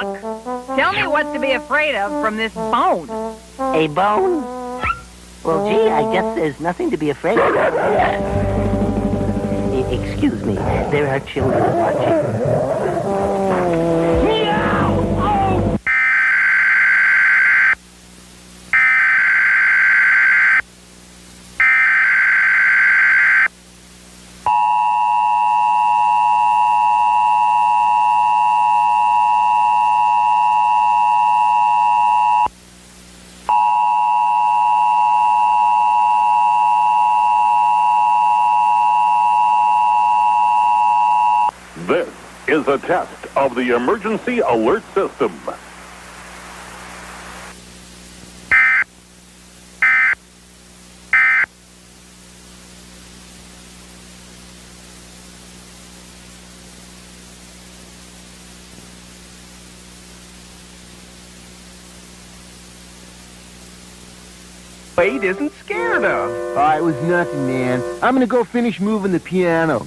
Doc, tell me what's to be afraid of from this bone. A bone? Well, gee, I guess there's nothing to be afraid of. Excuse me, there are children watching. This is a test of the emergency alert system. Wade isn't scared of. Oh, it was nothing, man. I'm gonna go finish moving the piano.